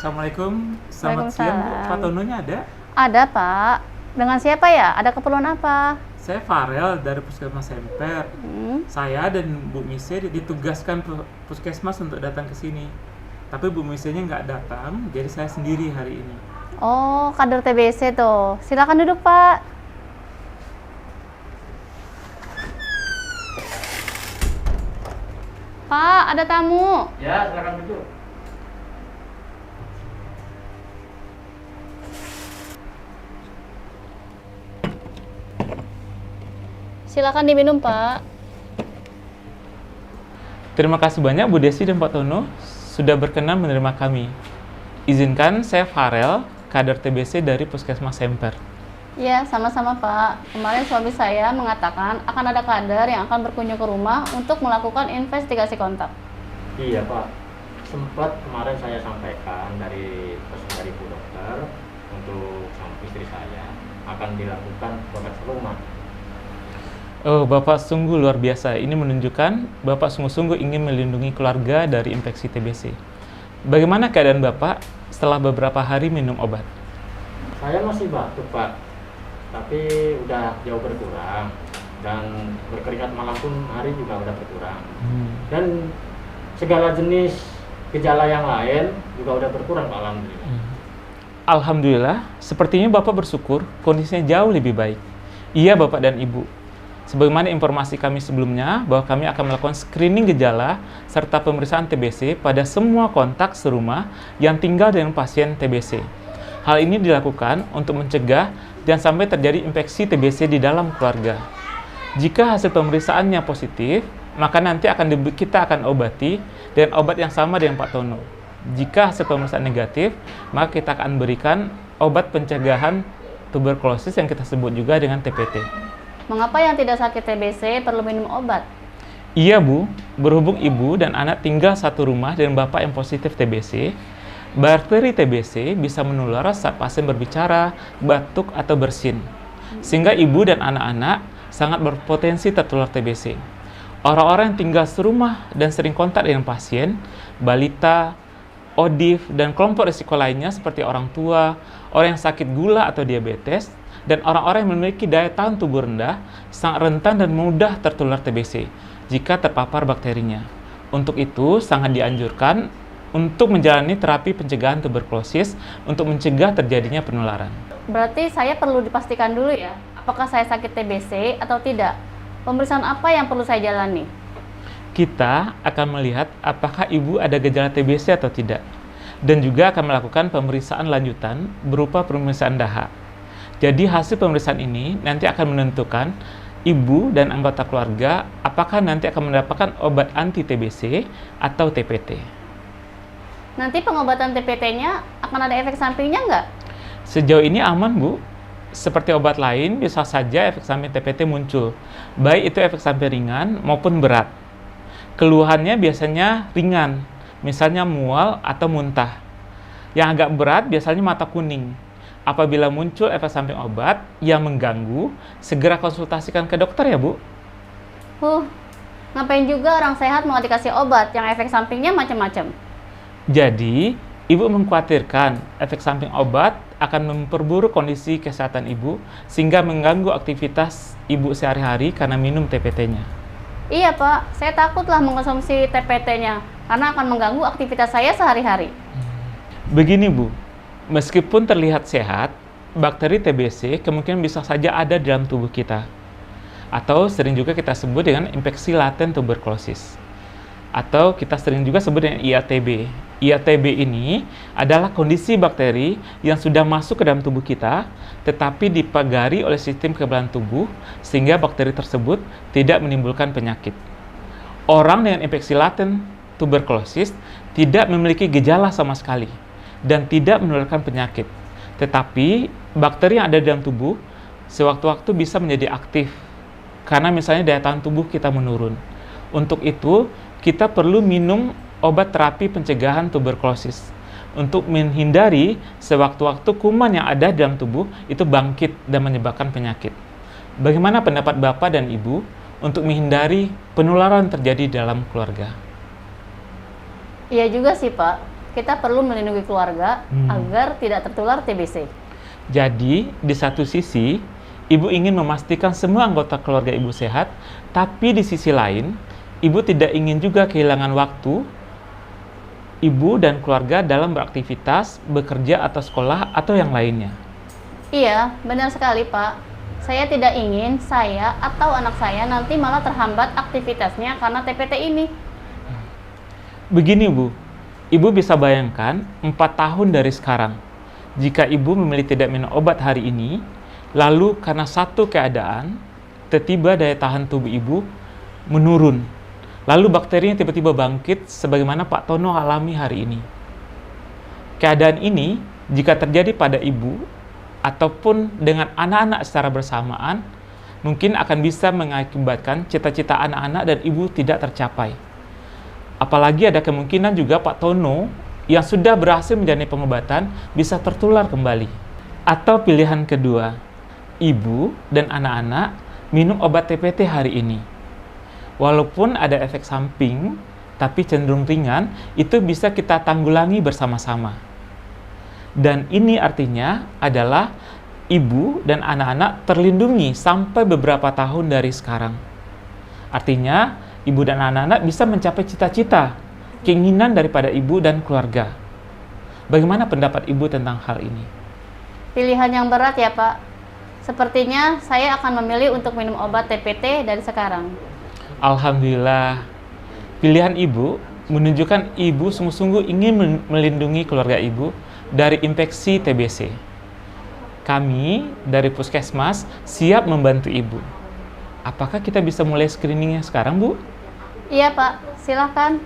Assalamualaikum, selamat siang Bu. Pak Waalaikumsalam. Tononya ada? Ada, Pak. Dengan siapa ya? Ada keperluan apa? Saya Farel dari Puskesmas Semper. Saya dan Bu Mise ditugaskan Puskesmas untuk datang ke sini. Tapi Bu Misenya nggak datang, jadi saya sendiri hari ini. Oh, kader TBC tuh. Silakan duduk, Pak. Pak, ada tamu. Ya, silakan duduk. Silakan diminum, Pak. Terima kasih banyak Bu Desi dan Pak Tono sudah berkenan menerima kami. Izinkan saya Farel, kader TBC dari Puskesmas Semper. Iya, sama-sama, Pak. Kemarin suami saya mengatakan akan ada kader yang akan berkunjung ke rumah untuk melakukan investigasi kontak. Iya Pak, sempat kemarin saya sampaikan dari pesan dari Bu Dokter untuk istri saya akan dilakukan kontak rumah. Oh, Bapak sungguh luar biasa. Ini menunjukkan Bapak sungguh-sungguh ingin melindungi keluarga dari infeksi TBC. Bagaimana keadaan Bapak setelah beberapa hari minum obat? Saya masih batuk Pak, tapi udah jauh berkurang dan berkeringat malam pun hari juga udah berkurang. Dan segala jenis gejala yang lain juga udah berkurang Pak, alhamdulillah. Alhamdulillah, sepertinya Bapak bersyukur kondisinya jauh lebih baik. Iya Bapak dan Ibu. Sebagaimana informasi kami sebelumnya, bahwa kami akan melakukan screening gejala serta pemeriksaan TBC pada semua kontak serumah yang tinggal dengan pasien TBC. Hal ini dilakukan untuk mencegah jangan sampai terjadi infeksi TBC di dalam keluarga. Jika hasil pemeriksaannya positif, maka nanti kita akan obati dengan obat yang sama dengan Pak Tono. Jika hasil pemeriksaan negatif, maka kita akan berikan obat pencegahan tuberkulosis yang kita sebut juga dengan TPT. Mengapa yang tidak sakit TBC perlu minum obat? Iya Bu, berhubung Ibu dan anak tinggal satu rumah dengan Bapak yang positif TBC, bakteri TBC bisa menular saat pasien berbicara, batuk, atau bersin. Sehingga Ibu dan anak-anak sangat berpotensi tertular TBC. Orang-orang yang tinggal serumah dan sering kontak dengan pasien, balita, ODIF, dan kelompok risiko lainnya seperti orang tua, orang yang sakit gula atau diabetes, dan orang-orang yang memiliki daya tahan tubuh rendah sangat rentan dan mudah tertular TBC jika terpapar bakterinya. Untuk itu, sangat dianjurkan untuk menjalani terapi pencegahan tuberkulosis untuk mencegah terjadinya penularan. Berarti saya perlu dipastikan dulu ya, apakah saya sakit TBC atau tidak? Pemeriksaan apa yang perlu saya jalani? Kita akan melihat apakah Ibu ada gejala TBC atau tidak, dan juga akan melakukan pemeriksaan lanjutan berupa pemeriksaan dahak. Jadi hasil pemeriksaan ini nanti akan menentukan Ibu dan anggota keluarga apakah nanti akan mendapatkan obat anti-TBC atau TPT. Nanti pengobatan TPT-nya akan ada efek sampingnya nggak? Sejauh ini aman Bu. Seperti obat lain, bisa saja efek samping TPT muncul, baik itu efek samping ringan maupun berat. Keluhannya biasanya ringan, misalnya mual atau muntah. Yang agak berat biasanya mata kuning. Apabila muncul efek samping obat yang mengganggu, segera konsultasikan ke dokter ya Bu. Ngapain juga orang sehat mau dikasih obat yang efek sampingnya macam-macam? Jadi, Ibu mengkhawatirkan efek samping obat akan memperburuk kondisi kesehatan Ibu sehingga mengganggu aktivitas Ibu sehari-hari karena minum TPT-nya. Iya Pak, saya takutlah mengkonsumsi TPT-nya karena akan mengganggu aktivitas saya sehari-hari. Begini Bu, meskipun terlihat sehat, bakteri TBC kemungkinan bisa saja ada dalam tubuh kita. Atau sering juga kita sebut dengan infeksi laten tuberkulosis. Atau kita sering juga sebut dengan IATB. IATB ini adalah kondisi bakteri yang sudah masuk ke dalam tubuh kita, tetapi dipagari oleh sistem kekebalan tubuh, sehingga bakteri tersebut tidak menimbulkan penyakit. Orang dengan infeksi laten tuberkulosis tidak memiliki gejala sama sekali dan tidak menularkan penyakit. Tetapi bakteri yang ada di dalam tubuh sewaktu-waktu bisa menjadi aktif karena misalnya daya tahan tubuh kita menurun. Untuk itu, kita perlu minum obat terapi pencegahan tuberkulosis untuk menghindari sewaktu-waktu kuman yang ada dalam tubuh itu bangkit dan menyebabkan penyakit. Bagaimana pendapat Bapak dan Ibu untuk menghindari penularan terjadi dalam keluarga? Iya juga sih Pak, kita perlu melindungi keluarga agar tidak tertular TBC. Jadi, di satu sisi, ibu ingin memastikan semua anggota keluarga ibu sehat, tapi di sisi lain, ibu tidak ingin juga kehilangan waktu ibu dan keluarga dalam beraktivitas, bekerja atau sekolah atau yang lainnya. Iya, benar sekali Pak. Saya tidak ingin saya atau anak saya nanti malah terhambat aktivitasnya karena TPT ini. Begini Bu, ibu bisa bayangkan 4 tahun dari sekarang, jika ibu memilih tidak minum obat hari ini, lalu karena satu keadaan, tiba-tiba daya tahan tubuh ibu menurun. Lalu bakterinya tiba-tiba bangkit sebagaimana Pak Tono alami hari ini. Keadaan ini jika terjadi pada ibu ataupun dengan anak-anak secara bersamaan, mungkin akan bisa mengakibatkan cita-cita anak-anak dan ibu tidak tercapai. Apalagi ada kemungkinan juga Pak Tono yang sudah berhasil menjalani pengobatan bisa tertular kembali. Atau pilihan kedua, ibu dan anak-anak minum obat TPT hari ini. Walaupun ada efek samping, tapi cenderung ringan, itu bisa kita tanggulangi bersama-sama. Dan ini artinya adalah ibu dan anak-anak terlindungi sampai beberapa tahun dari sekarang. Artinya, ibu dan anak-anak bisa mencapai cita-cita, keinginan daripada ibu dan keluarga. Bagaimana pendapat ibu tentang hal ini? Pilihan yang berat ya Pak. Sepertinya saya akan memilih untuk minum obat TPT dari sekarang. Alhamdulillah, pilihan ibu menunjukkan ibu sungguh-sungguh ingin melindungi keluarga ibu dari infeksi TBC. Kami dari Puskesmas siap membantu ibu. Apakah kita bisa mulai screeningnya sekarang, Bu? Iya Pak, silakan.